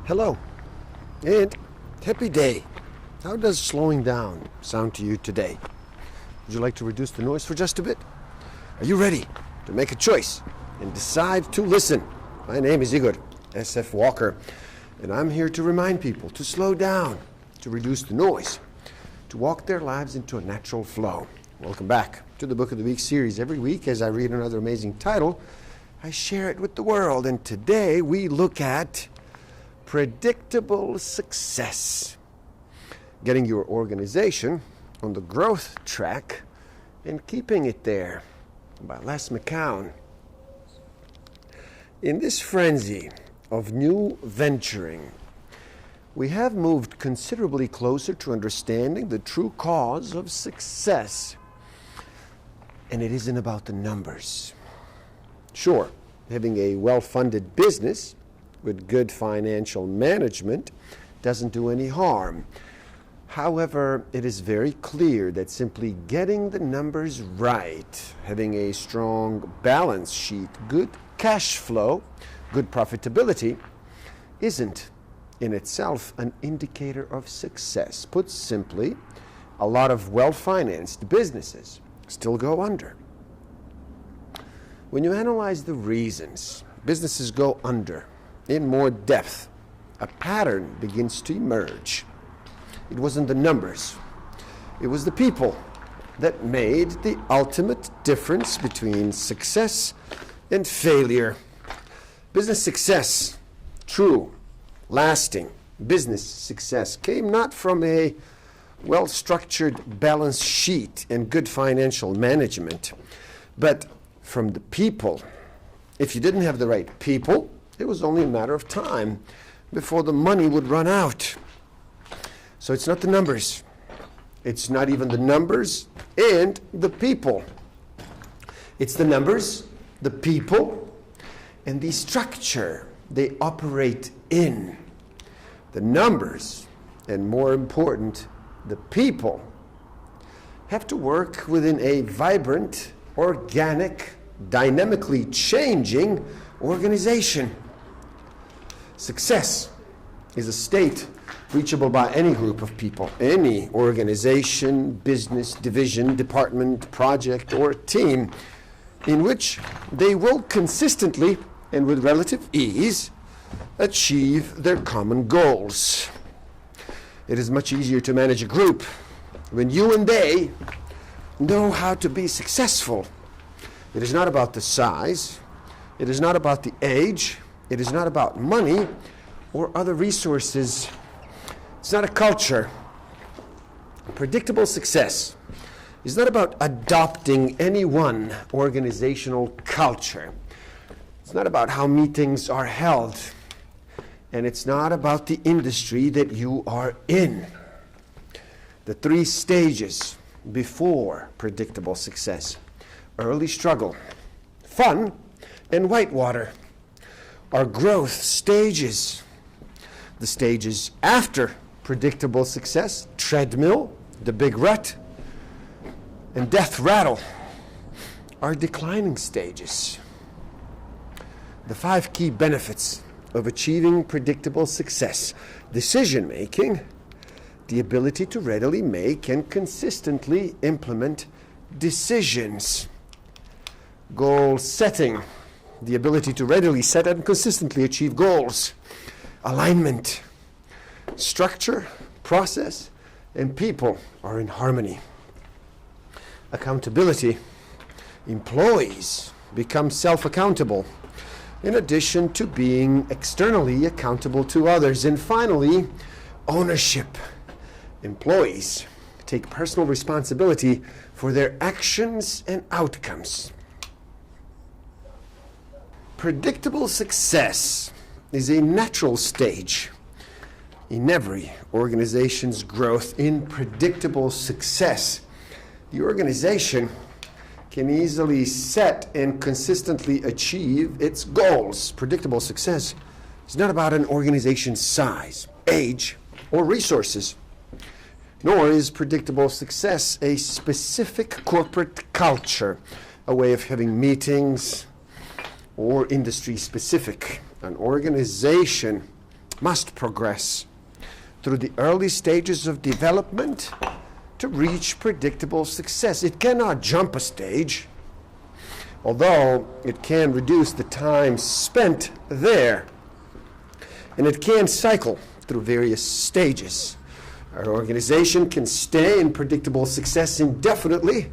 Hello, and happy day. How does slowing down sound to you today? Would you like to reduce the noise for just a bit? Are you ready to make a choice and decide to listen? My name is Igor S.F. Walker, and I'm here to remind people to slow down, to reduce the noise, to walk their lives into a natural flow. Welcome back to the Book of the Week series. Every week, as I read another amazing title, I share it with the world. And today we look at predictable success. Getting your organization on the growth track and keeping it there, by Les McKown. In this frenzy of new venturing, we have moved considerably closer to understanding the true cause of success. And it isn't about the numbers. Sure, having a well-funded business with good financial management doesn't do any harm. However, it is very clear that simply getting the numbers right, having a strong balance sheet, good cash flow, good profitability, isn't in itself an indicator of success. Put simply, a lot of well-financed businesses still go under. When you analyze the reasons businesses go under in more depth, a pattern begins to emerge. It wasn't the numbers, it was the people that made the ultimate difference between success and failure. Business success, true, lasting business success, came not from a well-structured balance sheet and good financial management, but from the people. If you didn't have the right people, it was only a matter of time before the money would run out. So it's not the numbers. It's not even the numbers and the people. It's the numbers, the people, and the structure they operate in. The numbers, and more important, the people, have to work within a vibrant, organic, dynamically changing organization. Success is a state reachable by any group of people, any organization, business, division, department, project, or team, in which they will consistently and with relative ease achieve their common goals. It is much easier to manage a group when you and they know how to be successful. It is not about the size, it is not about the age, it is not about money or other resources. It's not a culture. Predictable success is not about adopting any one organizational culture. It's not about how meetings are held. And it's not about the industry that you are in. The 3 stages before predictable success: early struggle, fun, and whitewater, are growth stages. The stages after predictable success, treadmill, the big rut, and death rattle, are declining stages. The 5 key benefits of achieving predictable success: decision making, the ability to readily make and consistently implement decisions; goal setting, the ability to readily set and consistently achieve goals; alignment, structure, process, and people are in harmony; accountability, employees become self-accountable in addition to being externally accountable to others; and finally, ownership. Employees take personal responsibility for their actions and outcomes. Predictable success is a natural stage in every organization's growth. In predictable success, the organization can easily set and consistently achieve its goals. Predictable success is not about an organization's size, age, or resources, nor is predictable success a specific corporate culture, a way of having meetings, or industry specific. An organization must progress through the early stages of development to reach predictable success. It cannot jump a stage, although it can reduce the time spent there. And it can cycle through various stages. Our organization can stay in predictable success indefinitely,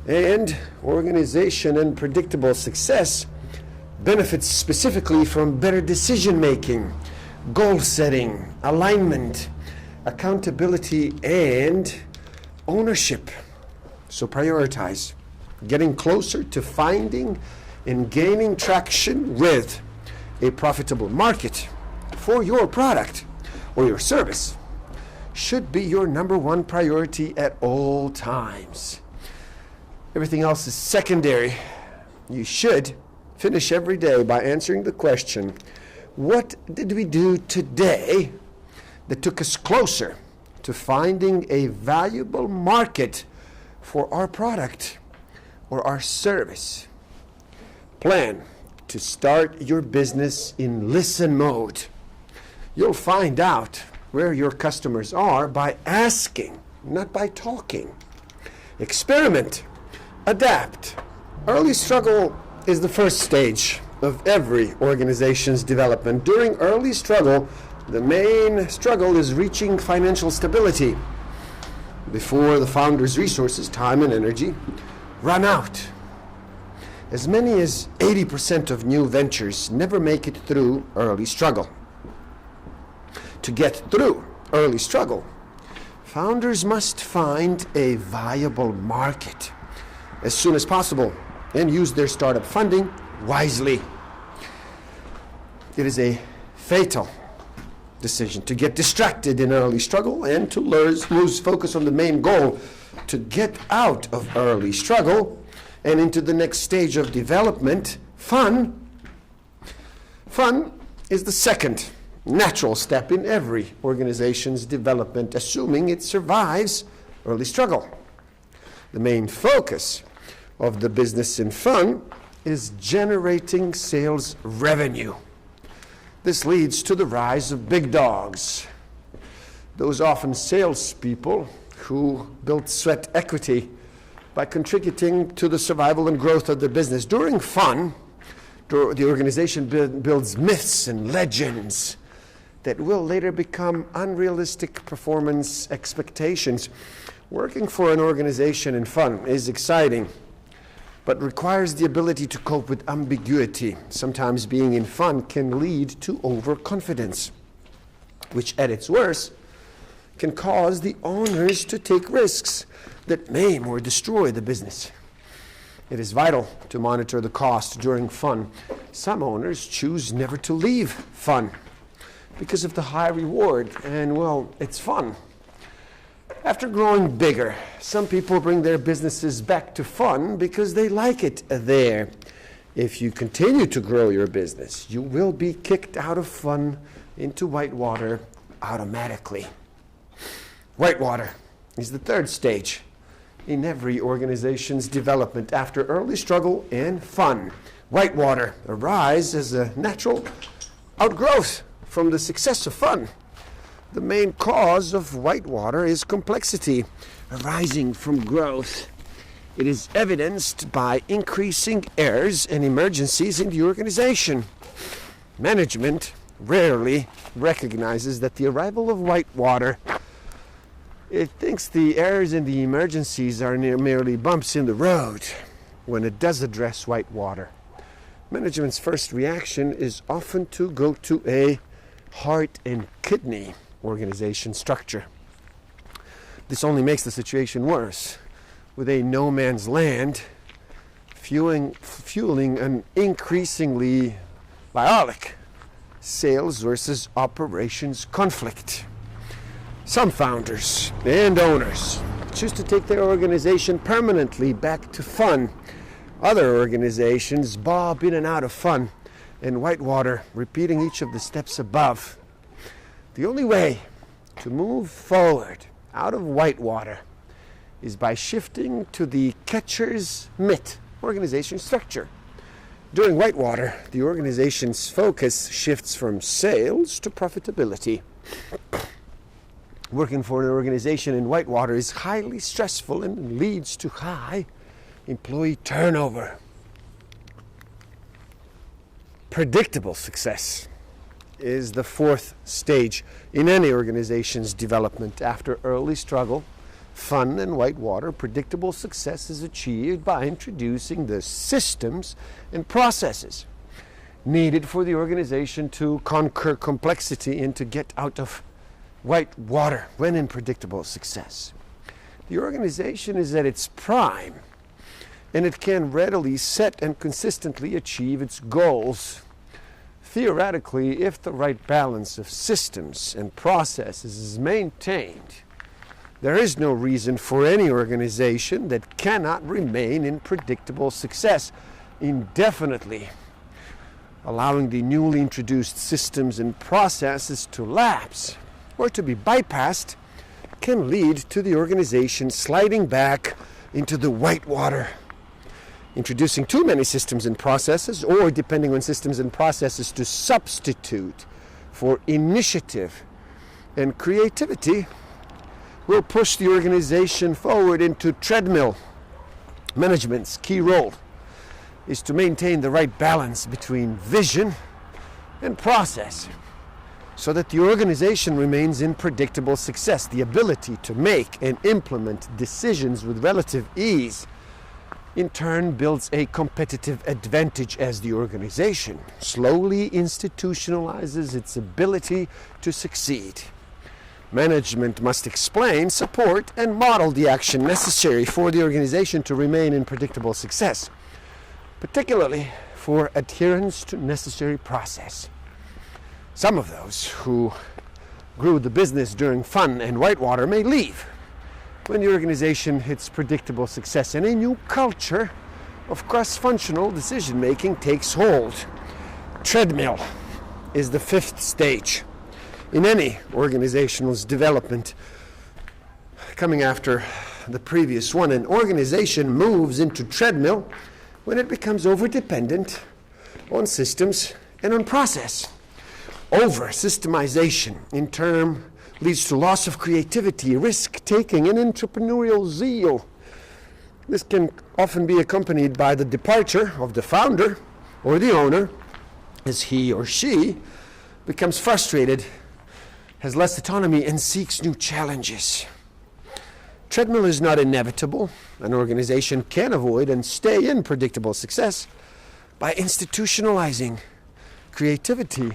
and organization and predictable success benefits specifically from better decision making, goal setting, alignment, accountability, and ownership. So prioritize getting closer to finding and gaining traction with a profitable market for your product or your service should be your number one priority at all times. Everything else is secondary. You should finish every day by answering the question, what did we do today that took us closer to finding a valuable market for our product or our service? Plan to start your business in listen mode. You'll find out where your customers are by asking, not by talking. Experiment, adapt. Early struggle is the first stage of every organization's development. During early struggle, the main struggle is reaching financial stability before the founder's resources, time and energy, run out. As many as 80% of new ventures never make it through early struggle. To get through early struggle, founders must find a viable market as soon as possible and use their startup funding wisely. It is a fatal decision to get distracted in early struggle and to lose focus on the main goal. To get out of early struggle and into the next stage of development, fun is the second natural step in every organization's development, assuming it survives early struggle. The main focus of the business in fun is generating sales revenue. This leads to the rise of big dogs. Those often salespeople who build sweat equity by contributing to the survival and growth of the business. During fun, the organization builds myths and legends that will later become unrealistic performance expectations. Working for an organization in fun is exciting, but requires the ability to cope with ambiguity. Sometimes being in fun can lead to overconfidence, which at its worst can cause the owners to take risks that maim or destroy the business. It is vital to monitor the cost during fun. Some owners choose never to leave fun because of the high reward, and well, it's fun. After growing bigger, some people bring their businesses back to fun because they like it there. If you continue to grow your business, you will be kicked out of fun into whitewater automatically. Whitewater is the third stage in every organization's development after early struggle and fun. Whitewater arises as a natural outgrowth from the success of fun. The main cause of whitewater is complexity arising from growth. It is evidenced by increasing errors and emergencies in the organization. Management rarely recognizes that the arrival of whitewater, it thinks the errors and the emergencies are merely bumps in the road when it does address whitewater. Management's first reaction is often to go to a heart and kidney organization structure. This only makes the situation worse, with a no man's land fueling an increasingly violic sales versus operations conflict. Some founders and owners choose to take their organization permanently back to fun. Other organizations bob in and out of fun and whitewater, repeating each of the steps above. The only way to move forward out of whitewater is by shifting to the catcher's mitt organization structure. During Whitewater, the organization's focus shifts from sales to profitability. Working for an organization in Whitewater is highly stressful and leads to high employee turnover. Predictable success is the fourth stage in any organization's development. After early struggle, fun, and Whitewater, predictable success is achieved by introducing the systems and processes needed for the organization to conquer complexity and to get out of Whitewater when in predictable success. The organization is at its prime, and it can readily set and consistently achieve its goals. Theoretically, if the right balance of systems and processes is maintained, there is no reason for any organization that cannot remain in predictable success indefinitely. Allowing the newly introduced systems and processes to lapse or to be bypassed can lead to the organization sliding back into the Whitewater. Introducing too many systems and processes, or depending on systems and processes to substitute for initiative and creativity, will push the organization forward into treadmill. Management's key role is to maintain the right balance between vision and process, so that the organization remains in predictable success. The ability to make and implement decisions with relative ease in turn builds a competitive advantage as the organization slowly institutionalizes its ability to succeed. Management must explain, support, and model the action necessary for the organization to remain in predictable success, particularly for adherence to necessary process. Some of those who grew the business during fun and Whitewater may leave when the organization hits predictable success and a new culture of cross-functional decision-making takes hold. Treadmill is the fifth stage in any organization's development, coming after the previous one. An organization moves into treadmill when it becomes over-dependent on systems and on process. Over-systemization, in turn, leads to loss of creativity, risk-taking, and entrepreneurial zeal. This can often be accompanied by the departure of the founder or the owner, as he or she becomes frustrated, has less autonomy, and seeks new challenges. Treadmill is not inevitable. An organization can avoid and stay in predictable success by institutionalizing creativity,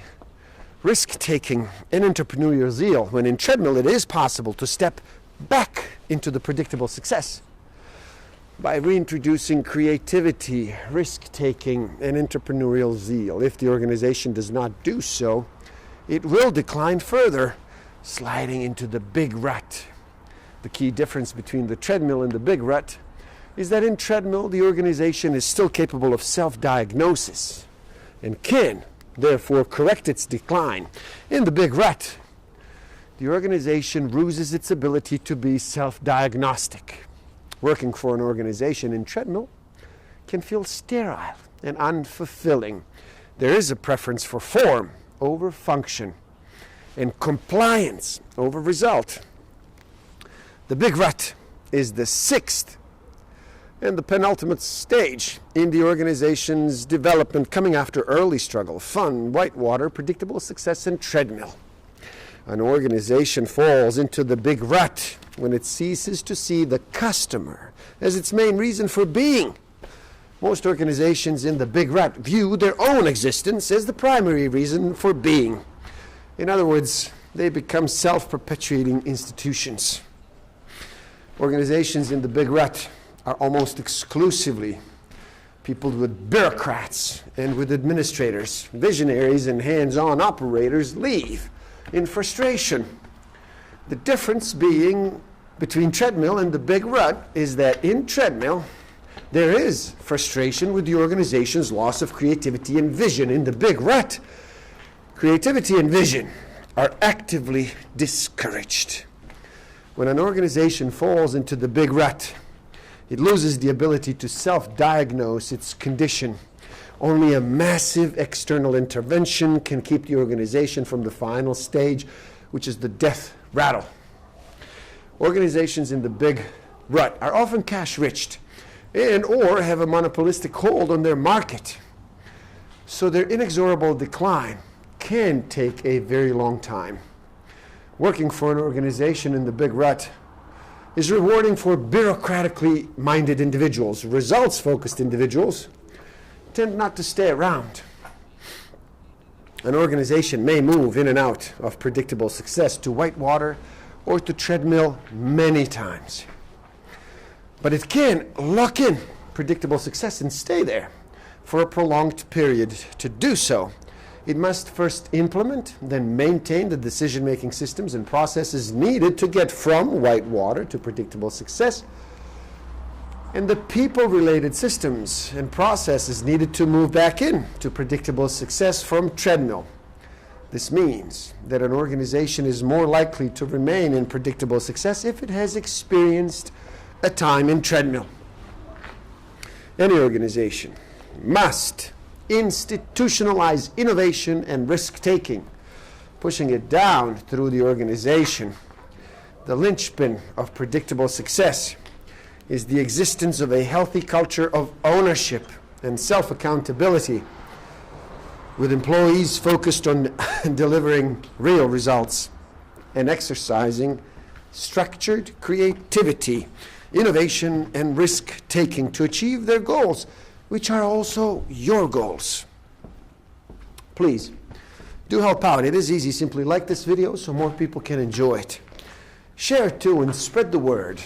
risk-taking, and entrepreneurial zeal. When in treadmill, it is possible to step back into the predictable success by reintroducing creativity, risk-taking, and entrepreneurial zeal. If the organization does not do so, it will decline further, sliding into the big rut. The key difference between the treadmill and the big rut is that in treadmill, the organization is still capable of self-diagnosis and can therefore correct its decline. In the big rut, the organization loses its ability to be self-diagnostic. Working for an organization in treadmill can feel sterile and unfulfilling. There is a preference for form over function and compliance over result. The big rut is the sixth and the penultimate stage in the organization's development, coming after early struggle, fun, Whitewater, predictable success, and treadmill. An organization falls into the big rut when it ceases to see the customer as its main reason for being. Most organizations in the big rut view their own existence as the primary reason for being. In other words, they become self-perpetuating institutions. Organizations in the big rut are almost exclusively peopled with bureaucrats and with administrators. Visionaries and hands-on operators leave in frustration. The difference being between treadmill and the big rut is that in treadmill, there is frustration with the organization's loss of creativity and vision. In the big rut, creativity and vision are actively discouraged. When an organization falls into the big rut, it loses the ability to self-diagnose its condition Only a massive external intervention can keep the organization from the final stage, which is the death rattle. Organizations in the big rut are often cash-rich and or have a monopolistic hold on their market. So their inexorable decline can take a very long time. Working for an organization in the big rut is rewarding for bureaucratically minded individuals. Results-focused individuals tend not to stay around. An organization may move in and out of predictable success to whitewater or to treadmill many times. But it can lock in predictable success and stay there for a prolonged period. To do so, it must first implement, then maintain the decision-making systems and processes needed to get from whitewater to predictable success, and the people-related systems and processes needed to move back in to predictable success from treadmill. This means that an organization is more likely to remain in predictable success if it has experienced a time in treadmill. Any organization must institutionalize innovation and risk-taking, pushing it down through the organization. The linchpin of predictable success is the existence of a healthy culture of ownership and self-accountability, with employees focused on delivering real results and exercising structured creativity, innovation, and risk-taking to achieve their goals, which are also your goals. Please, do help out. It is easy. Simply like this video so more people can enjoy it. Share it too and spread the word.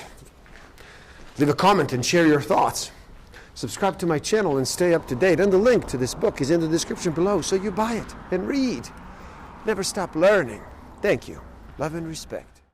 Leave a comment and share your thoughts. Subscribe to my channel and stay up to date. And the link to this book is in the description below, so you buy it and read. Never stop learning. Thank you. Love and respect.